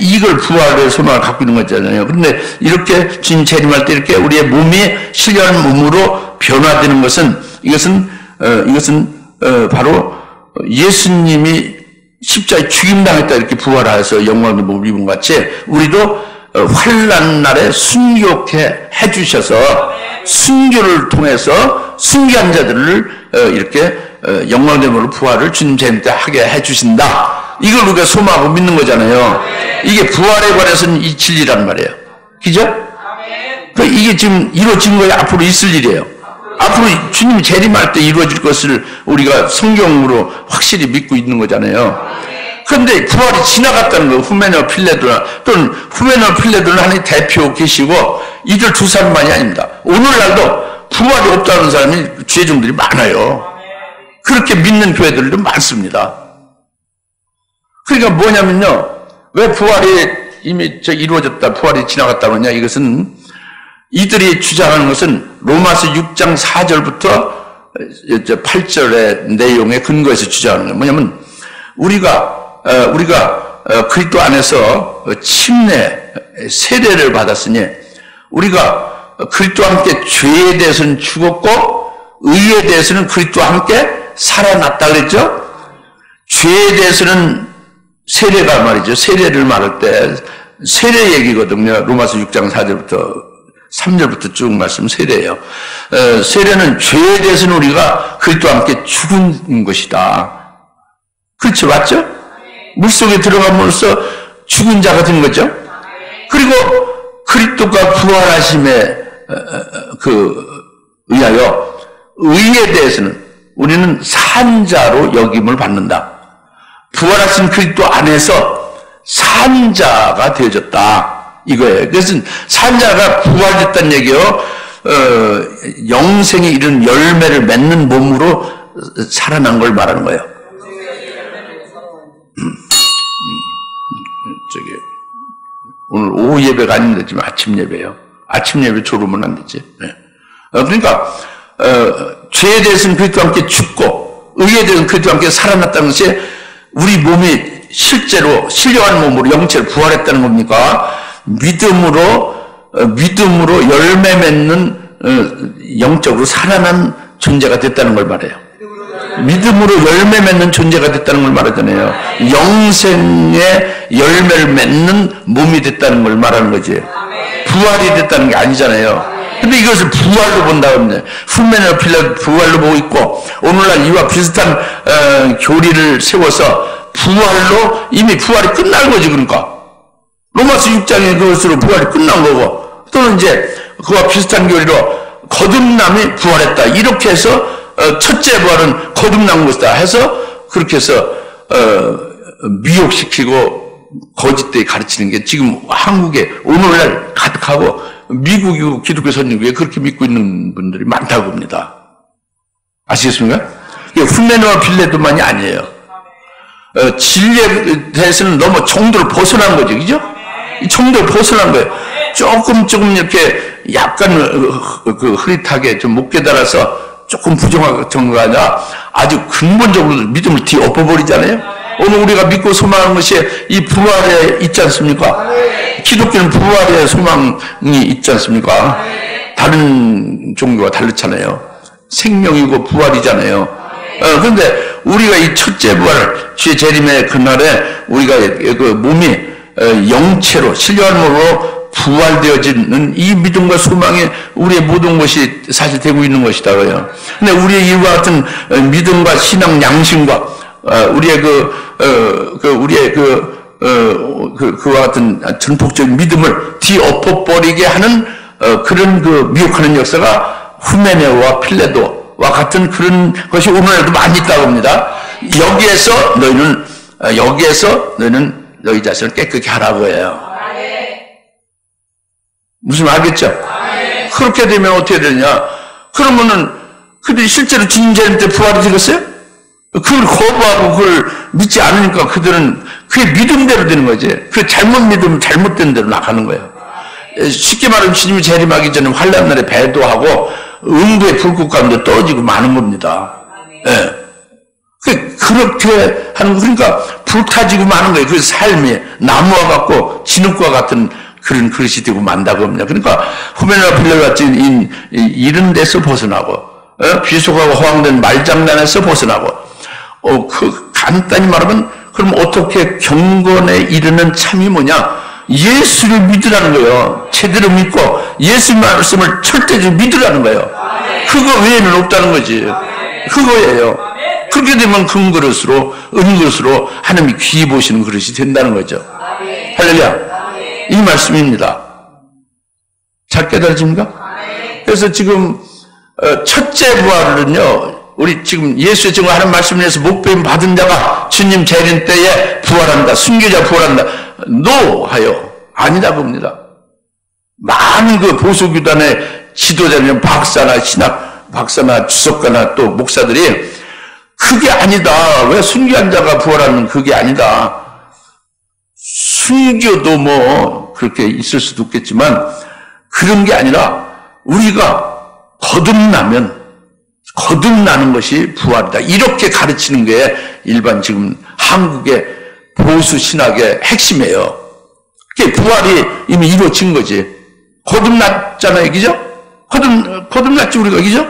이걸 부활의 소망을 갖고 있는 거잖아요. 그런데 이렇게 주님 재림할 때 이렇게 우리의 몸이 신령한 몸으로 변화되는 것은 이것은 바로 예수님이 십자가에 죽임당했다 이렇게 부활하여서 영광의 몸을 입은 것 같이 우리도 환난 날에 순교케 해주셔서 순교를 통해서 순교한 자들을 이렇게 영광의 몸으로 부활을 주님 재림 때 하게 해주신다. 이걸 우리가 소망하고 믿는 거잖아요. 이게 부활에 관해서는 이 진리란 말이에요. 그죠? 그러니까 이게 지금 이루어진 거에 앞으로 있을 일이에요. 앞으로 주님이 재림할 때 이루어질 것을 우리가 성경으로 확실히 믿고 있는 거잖아요. 그런데 부활이 지나갔다는 거예요. 후메네와 필레토나 또는 후메네와 필레토는 하나님 대표 계시고 이들 두 사람만이 아닙니다. 오늘날도 부활이 없다는 사람이 죄종들이 많아요. 그렇게 믿는 교회들도 많습니다. 그러니까 뭐냐면요. 왜 부활이 이미 이루어졌다, 부활이 지나갔다 그러냐. 이것은 이들이 주장하는 것은 로마서 6장 4절부터 8절의 내용에 근거해서 주장하는 거예요. 뭐냐면 우리가 그리스도 안에서 침례, 세례를 받았으니 우리가 그리스도와 함께 죄에 대해서는 죽었고 의에 대해서는 그리스도와 함께 살아났다 그랬죠? 죄에 대해서는 세례가 말이죠. 세례를 말할 때 세례 얘기거든요. 로마서 6장 4절부터 3절부터 쭉 말씀 세례예요. 세례는 죄에 대해서는 우리가 그리스도와 함께 죽은 것이다. 그렇죠, 맞죠? 물속에 들어감으로써 죽은 자가 된 거죠. 그리고 그리스도가 부활하심에 의하여 의에 대해서는 우리는 산 자로 여김을 받는다. 부활하신 그리스도 안에서 산 자가 되어졌다. 이거예요. 그래서 산자가 부활됐다는 얘기요. 영생에 이른 열매를 맺는 몸으로 살아난 걸 말하는 거예요. 오늘 오후 예배가 아닌데 지금 아침 예배예요. 아침 예배 졸으면 안 되지. 네. 그러니까 죄에 대해서는 그리스도와 함께 죽고 의에 대해서는 그리스도와 함께 살아났다는 것이 우리 몸이 실제로 신령한 몸으로 영체로 부활했다는 겁니까? 믿음으로 열매 맺는 영적으로 살아난 존재가 됐다는 걸 말해요. 믿음으로 열매 맺는 존재가 됐다는 걸 말하잖아요. 영생의 열매를 맺는 몸이 됐다는 걸 말하는 거지. 부활이 됐다는 게 아니잖아요. 근데 이것을 부활로 본다고 후메네와 필레토 부활로 보고 있고 오늘날 이와 비슷한 교리를 세워서 부활로 이미 부활이 끝난 거지. 그러니까 로마서 6장의 그것으로 부활이 끝난 거고 또는 이제 그와 비슷한 교리로 거듭남이 부활했다. 이렇게 해서 첫째 부활은 거듭난 것이다 해서 그렇게 해서 미혹시키고 거짓되게 가르치는 게 지금 한국에 오늘날 가득하고 미국이고 기독교 선진국에 그렇게 믿고 있는 분들이 많다고 봅니다. 아시겠습니까? 후메네와 필레토만이 아니에요. 진리에 대해서는 너무 정도를 벗어난 거죠. 그죠? 이 정도를 벗어난 거예요. 조금 이렇게 약간 그 흐릿하게 좀 못 깨달아서 조금 부정한 정도가 아니라 아주 근본적으로 믿음을 뒤엎어버리잖아요. 오늘 우리가 믿고 소망하는 것이 이 부활에 있지 않습니까? 기독교는 부활의 소망이 있지 않습니까? 다른 종교가 다르잖아요. 생명이고 부활이잖아요. 그런데 우리가 이 첫째 부활, 주의 재림의 그날에 우리가 그 몸이 영체로, 신령한 몸으로 부활되어지는 이 믿음과 소망에 우리의 모든 것이 사실 되고 있는 것이다고요. 근데 우리의 이와 같은 믿음과 신앙 양심과 우리의 그와 같은 전폭적인 믿음을 뒤엎어버리게 하는 그런 그 미혹하는 역사가 후메네오와 필레도와 같은 그런 것이 오늘날도 많이 있다고 합니다. 여기에서 너희는 너희 자신을 깨끗게 하라고 해요. 무슨 말 알겠죠? 그렇게 되면 어떻게 되냐? 그러면은 그들이 실제로 주님 재림 때 부활이 되겠어요? 그걸 거부하고 그걸 믿지 않으니까 그들은 그게 믿음대로 되는 거지. 그 잘못 믿으면 잘못된 대로 나가는 거예요. 쉽게 말하면 주님이 재림하기 전에 환난 날에 배도하고 음부의 불꽃 가운데 떨어지고 마는 겁니다. 그렇게 하는 거, 그러니까 불타지고 마는 거예요. 그 삶이 나무와 같고 진흙과 같은 그런 그릇이 되고 만다고 합니다. 그러니까 후메네와 필레도와 같이 이런 데서 벗어나고 비속하고 허황된 말장난에서 벗어나고 간단히 말하면 그럼 어떻게 경건에 이르는 참이 뭐냐? 예수를 믿으라는 거예요. 제대로 믿고 예수 말씀을 철저히 믿으라는 거예요. 그거 외에는 없다는 거지. 그거예요. 그렇게 되면 큰 그릇으로 은그릇으로 하나님이 귀히 보시는 그릇이 된다는 거죠. 할렐루야. 이 말씀입니다. 잘 깨달아집니까? 그래서 지금 첫째 부활은요, 우리 지금 예수의 증거하는 말씀을 위해서 목배임 받은 자가 주님 재림 때에 부활한다. 순교자 부활한다. 하여 아니라고 합니다. 많은 그 보수교단의 지도자는 박사나 신학 박사나 주석가나 또 목사들이 그게 아니다. 왜 순교한 자가 부활하는 그게 아니다. 순교도 뭐 그렇게 있을 수도 있겠지만 그런 게 아니라 우리가 거듭나는 것이 부활이다. 이렇게 가르치는 게 일반 지금 한국의 보수 신학의 핵심이에요. 그게 부활이 이미 이루어진 거지. 거듭났잖아요, 그죠? 거듭났지 우리가, 그죠?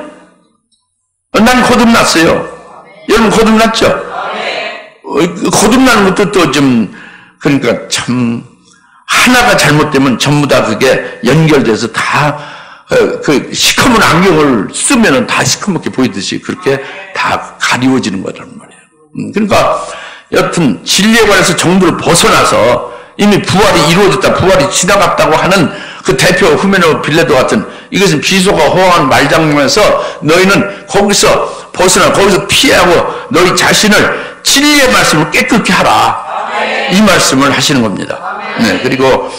난 거듭났어요. 여러분 거듭났죠? 거듭나는 것도 또 좀 그러니까 참 하나가 잘못되면 전부 다 그게 연결돼서 다 그 시커먼 안경을 쓰면은 다 시커멓게 보이듯이 그렇게 다 가리워지는 거란 말이에요. 그러니까 여튼 진리에 관해서 정도를 벗어나서 이미 부활이 이루어졌다, 부활이 지나갔다고 하는 그 대표 후메네오 빌레도 같은 이것은 비속어 허황한 말장난에서 너희는 거기서 벗어나 거기서 피하고 너희 자신을 진리의 말씀을 깨끗게 하라. 이 말씀을 하시는 겁니다. 네, 그리고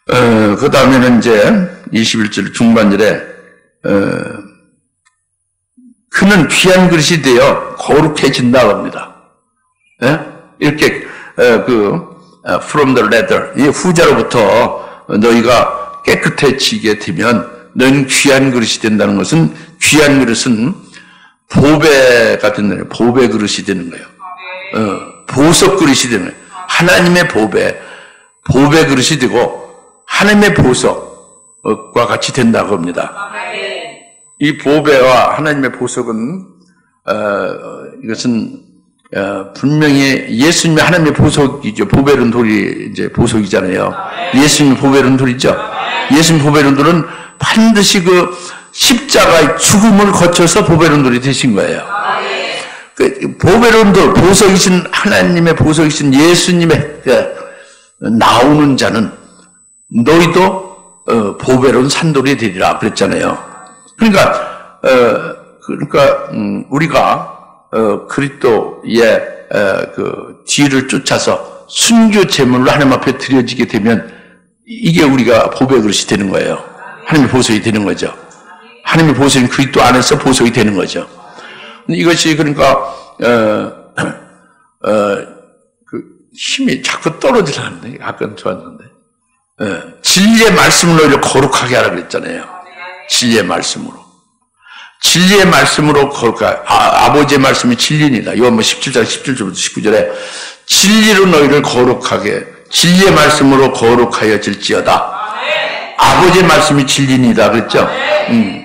그 다음에는 이제 21절 중반절에 그는 귀한 그릇이 되어 거룩해진다고 합니다. 네? 이렇게 from the latter 이 후자로부터 너희가 깨끗해지게 되면 너희는 귀한 그릇이 된다는 것은 귀한 그릇은 보배가 되는 거예요. 보배 그릇이 되는 거예요. 보석 그릇이 되는 거예요. 하나님의 보배 그릇이 되고 하나님의 보석과 같이 된다고 합니다. 이 보배와 하나님의 보석은 이것은 분명히 예수님의 하나님의 보석이죠. 보배로운 돌이 이제 보석이잖아요. 예수님의 보배로운 돌이죠. 예수님 보배로운 돌은 반드시 그 십자가의 죽음을 거쳐서 보배로운 돌이 되신 거예요. 그 보배로운 돌, 보석이신 하나님의 보석이신 예수님의 나오는 자는 너희도 보배로운 산돌이 되리라 그랬잖아요. 그러니까 우리가 그리스도의 그 뒤를 쫓아서 순교 제물로 하나님 앞에 드려지게 되면 이게 우리가 보배 그릇이 되는 거예요. 하나님의 보석이 되는 거죠. 하나님의 보석인 그리스도 안에서 보석이 되는 거죠. 이것이 그러니까 그 힘이 자꾸 떨어지려는데 아까는 좋았는데 진리의 말씀으로 너희를 거룩하게 하라 그랬잖아요. 진리의 말씀으로. 진리의 말씀으로 거룩하게. 아버지의 말씀이 진리입니다. 요한복음 17장 17절부터 19절에 진리로 너희를 거룩하게, 진리의 말씀으로 거룩하여 질지어다. 아버지의 말씀이 진리입니다. 그랬죠?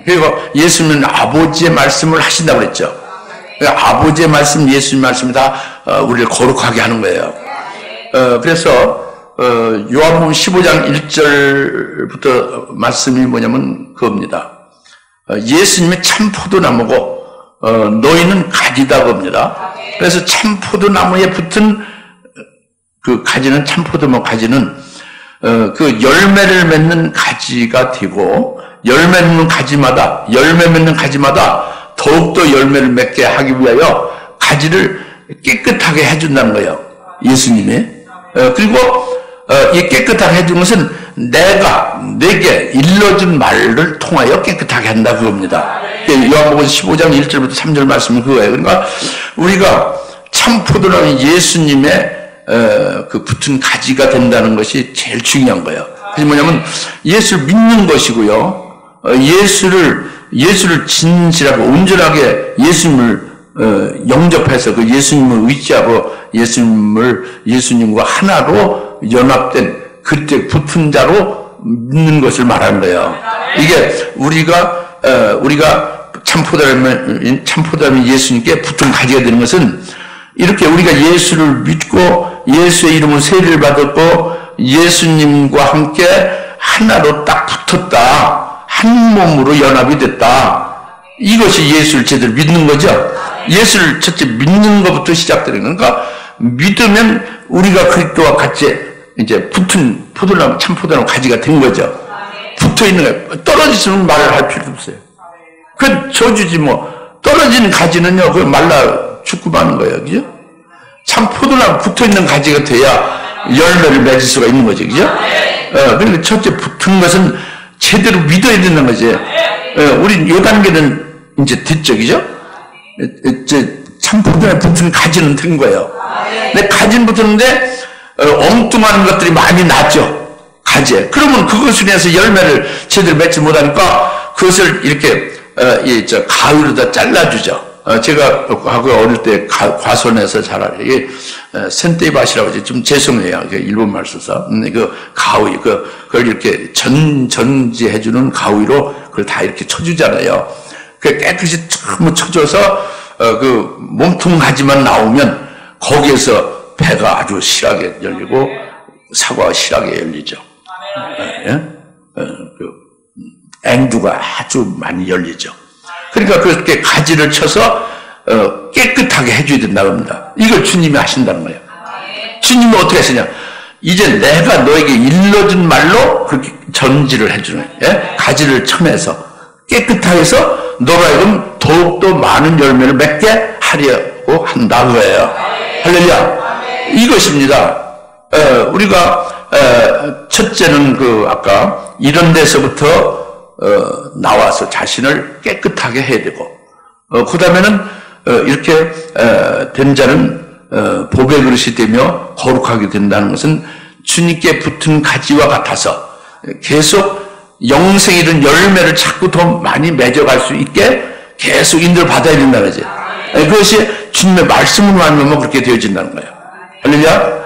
그리고 예수님은 아버지의 말씀을 하신다고 그랬죠. 그러니까 아버지의 말씀, 예수님 말씀이 다 우리를 거룩하게 하는 거예요. 그래서 요한복음 15장 1절부터 말씀이 뭐냐면 그겁니다. 예수님이 참 포도나무고 너희는 가지다 겁니다. 그래서 참 포도나무에 붙은 그 가지는, 참 포도나무 가지는 그 열매를 맺는 가지가 되고, 열매 맺는 가지마다 더욱더 열매를 맺게 하기 위하여 가지를 깨끗하게 해준다는 거예요. 예수님이. 그리고 이 깨끗하게 해준 것은 내게 일러준 말을 통하여 깨끗하게 한다 그겁니다. 요한복음 15장 1절부터 3절 말씀은 그거예요. 그러니까 우리가 참 포도나무 예수님의 그 붙은 가지가 된다는 것이 제일 중요한 거예요. 그게 뭐냐면 예수를 믿는 것이고요. 예수를 진실하고 온전하게 예수님을 영접해서 그 예수님을 의지하고 예수님과 하나로 연합된 그때 붙은 자로 믿는 것을 말하는 거예요. 이게 우리가 참포도라면 예수님께 붙은 가지가 되는 것은 이렇게 우리가 예수를 믿고 예수의 이름으로 세례를 받았고 예수님과 함께 하나로 딱 붙었다. 한 몸으로 연합이 됐다. 이것이 예수를 제대로 믿는 거죠. 예수를 첫째 믿는 것부터 시작되는 거예요. 그러니까 믿으면 우리가 그리스도와 같이 이제 붙은 포도나무, 참 포도나무 가지가 된 거죠. 붙어 있는 거예요. 떨어지시면 말을 할 필요도 없어요. 그 저주지 뭐. 떨어진 가지는요, 그 말라 죽고 마는 거예요. 그죠? 참 포도나무 붙어 있는 가지가 돼야 열매를 맺을 수가 있는 거죠. 그죠? 그러니까 첫째 붙은 것은 제대로 믿어야 된다는 거지. 우리 요 단계는 이제 됐죠. 그죠? 이제 참 포도나무에 붙은 가지는 된 거예요. 근데 가지는 붙었는데, 엉뚱한 것들이 많이 났죠. 가지에. 그러면 그것으로 인해서 열매를 제대로 맺지 못하니까 그것을 이렇게, 가위로다 잘라주죠. 제가 과거에 어릴 때 과선에서 잘 알아요. 이게 센테이밭이라고 하죠. 좀 죄송해요. 일본말 써서. 그 가위, 그걸 이렇게 전지해주는 가위로 그걸 다 이렇게 쳐주잖아요. 그 깨끗이 쫙 쳐줘서, 그 몸통 가지만 나오면 거기에서 배가 아주 실하게 열리고 사과가 실하게 열리죠. 앵두가 아주 많이 열리죠. 그러니까 그렇게 가지를 쳐서 깨끗하게 해줘야 된다고 합니다. 이걸 주님이 하신다는 거예요. 주님이 어떻게 하시냐? 이제 내가 너에게 일러준 말로 그렇게 전지를 해주는 거예요. 가지를 쳐내서 깨끗하게 해서 너가 하여금 더욱더 많은 열매를 맺게 하려고 한다는 거예요. 할렐루야. 이것입니다. 우리가 첫째는 아까 이런 데서부터 나와서 자신을 깨끗하게 해야 되고, 그 다음에는 이렇게 된 자는 복의 그릇이 되며 거룩하게 된다는 것은 주님께 붙은 가지와 같아서 계속 영생에 이른 열매를 자꾸 더 많이 맺어갈 수 있게 계속 인도를 받아야 된다는 거지. 그것이 주님의 말씀으로만 하면 그렇게 되어진다는 거예요. 할렐루야?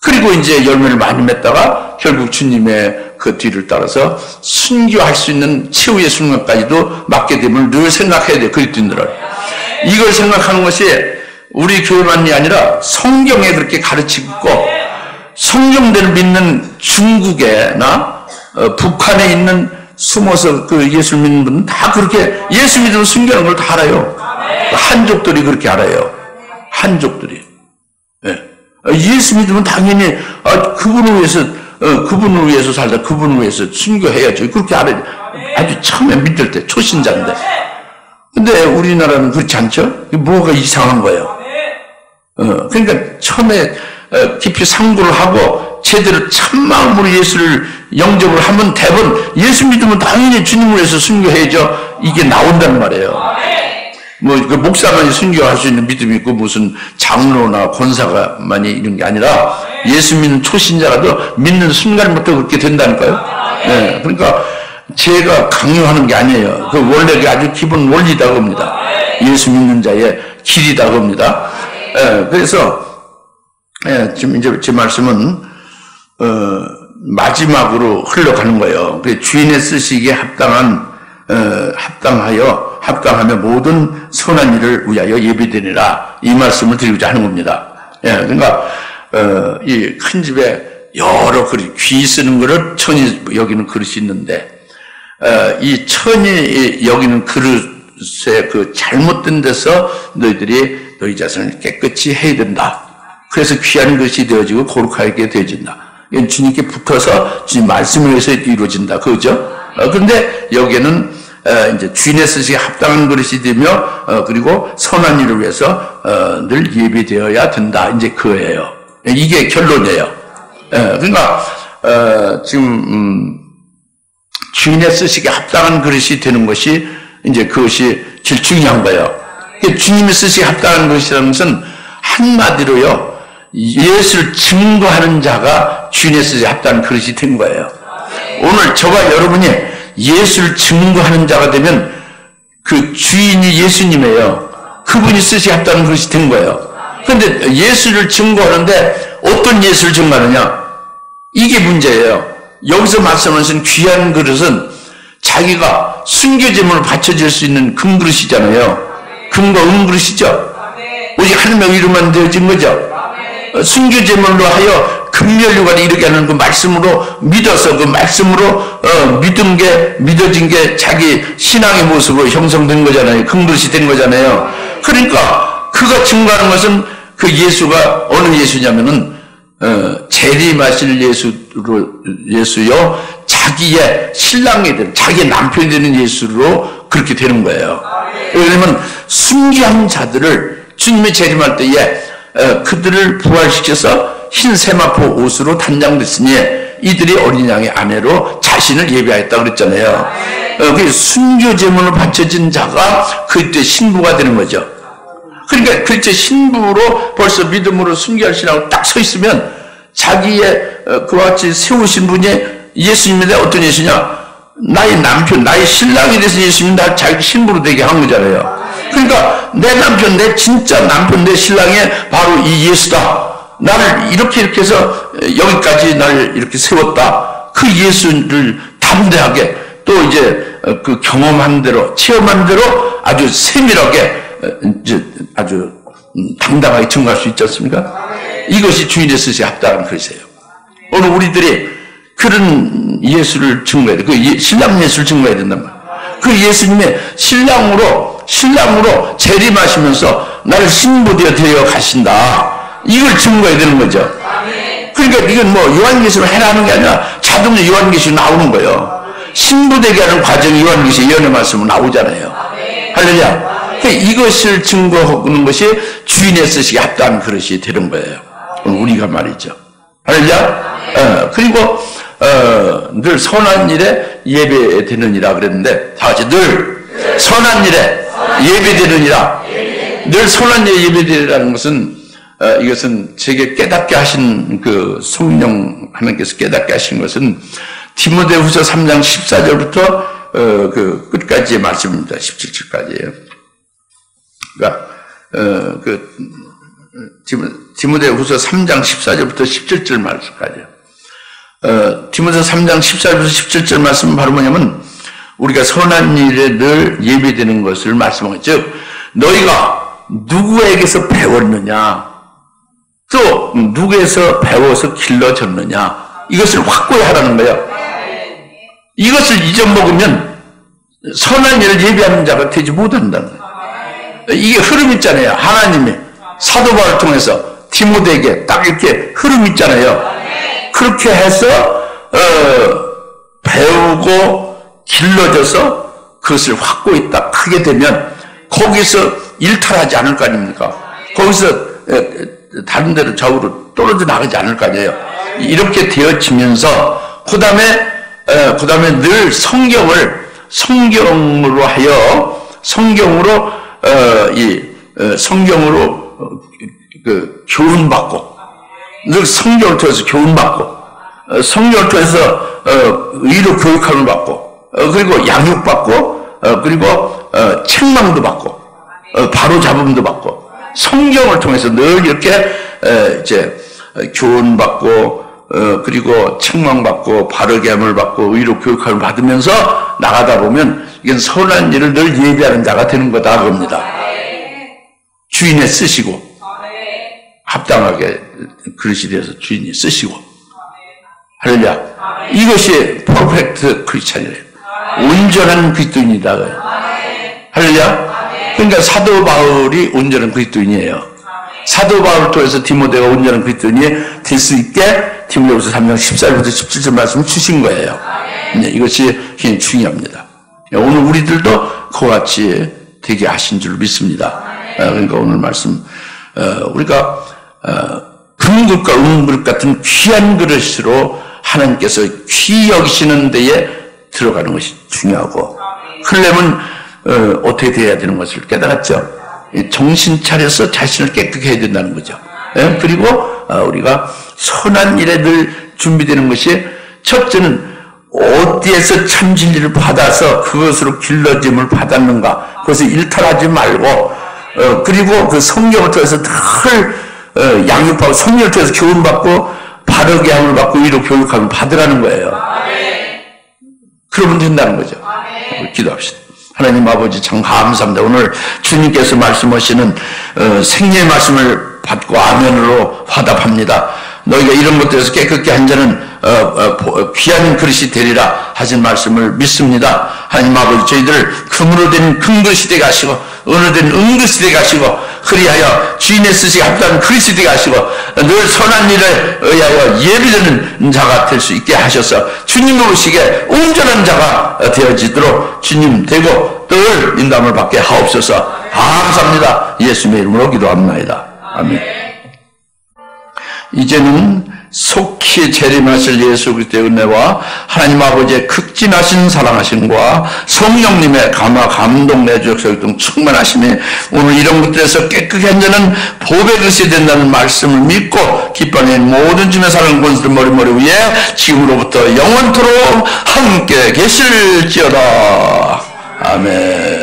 그리고 이제 열매를 많이 맺다가 결국 주님의 그 뒤를 따라서 순교할 수 있는 최후의 순간까지도 맞게 됨을 늘 생각해야 돼요. 그리스도인들은. 이걸 생각하는 것이 우리 교회만이 아니라 성경에 그렇게 가르치고 있고, 성경대로 믿는 중국에나 북한에 있는 숨어서 그 예수를 믿는 분은 다 그렇게 예수 믿으면 순교하는 걸 다 알아요. 한족들이 그렇게 알아요. 한족들이. 예수 믿으면 당연히 그분을 위해서 살다 그분을 위해서 순교해야죠. 그렇게 알아요. 아주 처음에 믿을 때 초신자인데. 근데 우리나라는 그렇지 않죠? 뭐가 이상한 거예요. 그러니까 처음에 깊이 상고를 하고 제대로 참마음으로 예수를 영접을 하면 대부분 예수 믿으면 당연히 주님을 위해서 순교해야죠. 이게 나온단 말이에요. 그 목사만이 순교할 수 있는 믿음이 있고 무슨 장로나 권사가만이 이런 게 아니라 예수 믿는 초신자라도 믿는 순간부터 그렇게 된다니까요. 네, 그러니까 제가 강요하는 게 아니에요. 그 원래 아주 기본 원리다 겁니다. 예수 믿는 자의 길이다 겁니다. 그래서 지금 이제 제 말씀은 마지막으로 흘러가는 거예요. 주인의 쓰시기에 합당하며 모든 선한 일을 위하여 예비되니라, 이 말씀을 드리고자 하는 겁니다. 그러니까 이 큰 집에 여러 그릇, 귀 쓰는 그릇, 천이 여기는 그릇이 있는데, 이 천이 여기는 그릇에 그 잘못된 데서 너희 자손을 깨끗이 해야 된다. 그래서 귀한 것이 되어지고 거룩하게 되어진다. 이건 주님께 붙어서 주님 말씀에 의해서 이루어진다. 그죠? 그런데 여기에는 이제 주인의 쓰시기에 합당한 그릇이 되며 그리고 선한 일을 위해서 늘 예비되어야 된다. 이제 그거예요. 이게 결론이에요. 그러니까 지금 주인의 쓰시기에 합당한 그릇이 되는 것이 이제 그것이 제일 중요한 거예요. 주님의 쓰시기에 합당한 것이라는 것은 한마디로요, 예수를 증거하는 자가 주인의 쓰시기에 합당한 그릇이 된 거예요. 오늘 저와 여러분이 예수를 증거하는 자가 되면 그 주인이 예수님이에요. 그분이 쓰시기에 합당한 그릇이 된 거예요. 그런데 예수를 증거하는데 어떤 예수를 증거하느냐? 이게 문제예요. 여기서 말씀하신 귀한 그릇은 자기가 순교제물을 바쳐질 수 있는 금그릇이잖아요. 금과 은그릇이죠. 오직 하나님의 이름만 되어진 거죠. 순교제물로 하여 금면류관이 이르게 하는 그 말씀으로 믿어서 그 말씀으로 믿어진 게 자기 신앙의 모습으로 형성된 거잖아요. 금그릇이 된 거잖아요. 그러니까 그가 증거하는 것은 그 예수가 어느 예수냐면은 재림하실 예수요, 자기의 신랑이 되는, 자기의 남편이 되는 예수로 그렇게 되는 거예요. 왜냐하면 순교한 자들을 주님이 재림할 때에 그들을 부활시켜서 흰 세마포 옷으로 단장됐으니 이들이 어린 양의 아내로 자신을 예비하였다 그랬잖아요. 그 순교 제물로 바쳐진 자가 그때 신부가 되는 거죠. 그러니까 그때 신부로 벌써 믿음으로 순교할 신앙으로 딱 서 있으면 자기의 그와 같이 세우신 분이 예수님인데 어떤 예수냐? 나의 남편, 나의 신랑이 돼서 예수님이 날 자기 신부로 되게 한 거잖아요. 그러니까 내 남편, 내 진짜 남편, 내 신랑이 바로 이 예수다. 나를 이렇게 해서 여기까지 나를 이렇게 세웠다. 그 예수를 담대하게 또 이제 그 경험한 대로, 체험한 대로 아주 세밀하게 이제 아주 당당하게 증거할 수 있지 않습니까? 이것이 주인의 쓰시기에 합당한 그릇이에요. 오늘 우리들이 그런 예수를 증거해야 돼. 그 신랑 예수를 증거해야 된단 말이에요. 그 예수님의 신랑으로 재림하시면서 나를 신부되어 되어 가신다. 이걸 증거해야 되는 거죠. 그러니까 이건 뭐 요한계시로 해라 하는 게 아니라 자동으로 요한계시로 나오는 거예요. 신부되게 하는 과정이 요한계시 예언의 말씀으로 나오잖아요. 할렐루야. 그러니까 이것을 증거하는 것이 주인의 쓰시기에 합당한 그릇이 되는 거예요. 우리가 말이죠. 할렐루야. 그리고 늘 선한 일에 예배되느니라 그랬는데 다 같이 늘 선한 일에 예배되느니라. 늘 선한 일에 예배되느라는 것은 이것은 제게 깨닫게 하신 그 성령 하나님께서 깨닫게 하신 것은 디모데후서 3장 14절부터 그 끝까지의 말씀입니다. 17절까지예요. 그러니까 그 디모데후서 3장 14절부터 17절 말씀까지요. 디모데후서 3장 14절부터 17절 말씀은 바로 뭐냐면 우리가 선한 일에 늘 예배되는 것을 말씀하죠. 즉 너희가 누구에게서 배웠느냐, 또 누구에서 배워서 길러졌느냐, 이것을 확고히 하라는 거예요. 이것을 잊어먹으면 선한 일을 예비하는 자가 되지 못한다는 거예요. 이게 흐름 있잖아요. 하나님이 사도 바울을 통해서 디모데에게 딱 이렇게 흐름 있잖아요. 그렇게 해서 배우고 길러져서 그것을 확고히 딱 하게 되면 거기서 일탈하지 않을 거 아닙니까? 거기서 다른 데로 좌우로 떨어져 나가지 않을 거 아니에요. 이렇게 되어지면서 그 다음에 늘 성경으로 하여 성경으로 그 교훈받고 늘 성경을 통해서 교훈받고, 성경을 통해서 의로 교육함을 받고, 그리고 양육받고, 그리고 책망도 받고, 바로 잡음도 받고, 성경을 통해서 늘 이렇게 이제 교훈받고, 그리고 책망받고, 바르게 함을 받고, 의로 교육함을 받으면서 나가다 보면 이건 선한 일을 늘 예비하는 자가 되는 거다 그럽니다. 주인에 쓰시고, 합당하게 그릇이 되어서 주인이 쓰시고, 할렐루야. 이것이 퍼펙트 크리스찬이래요. 온전한 그리스도인이다. 할렐루야. 그러니까 사도 바울이 온전한 그리스도인이에요. 사도 바울을 통해서 디모데가 온전한 그리스도인이 될 수 있게 디모데후서 3장 14절부터 17절 말씀을 주신 거예요. 이것이 굉장히 중요합니다. 오늘 우리들도 그와 같이 되게 하신 줄 믿습니다. 그러니까 오늘 말씀 우리가 금그릇과 은그릇 같은 귀한 그릇으로 하나님께서 귀히 여기시는 데에 들어가는 것이 중요하고, 그러려면 어떻게 돼야 되는 것을 깨달았죠. 정신 차려서 자신을 깨끗게 해야 된다는 거죠. 그리고 우리가 선한 일에 늘 준비되는 것이, 첫째는 어디에서 참 진리를 받아서 그것으로 길러짐을 받았는가, 그것을 일탈하지 말고, 그리고 그 성경을 통해서 늘 양육받고, 성령을 통해서 교훈받고, 바르게 함을 받고, 의로 교육함을 받으라는 거예요. 그러면 된다는 거죠. 기도합시다. 하나님 아버지 참 감사합니다. 오늘 주님께서 말씀하시는 생명의 말씀을 받고 아멘으로 화답합니다. 너희가 이런 것들에서 깨끗게 한 자는 귀한 그릇이 되리라 하신 말씀을 믿습니다. 하나님 아버지, 저희들 금으로 된 금그릇이 되게 하시고, 은으로 된 은그릇이 되게 하시고, 그리하여 주인의 쓰시기 합당한 그릇이 되게 하시고, 늘 선한 일에 의하여 예비되는 자가 될 수 있게 하셔서 주님을 오시게 온전한 자가 되어지도록 주님 되고 늘 인담을 받게 하옵소서. 감사합니다. 예수님의 이름으로 기도합니다. 아멘. 이제는 속히 재림하실 예수 그리스도의 은혜와 하나님 아버지의 극진하신 사랑하심과 성령님의 감화 감동 내주역 설동 충만하심이 오늘 이런 것들에서 깨끗게 한 자는 복의 그릇이 된다는 말씀을 믿고 기뻐하는 모든 주님의 사랑하는 권수들 머리머리 위에 지금으로부터 영원토록 함께 계실지어다. 아멘.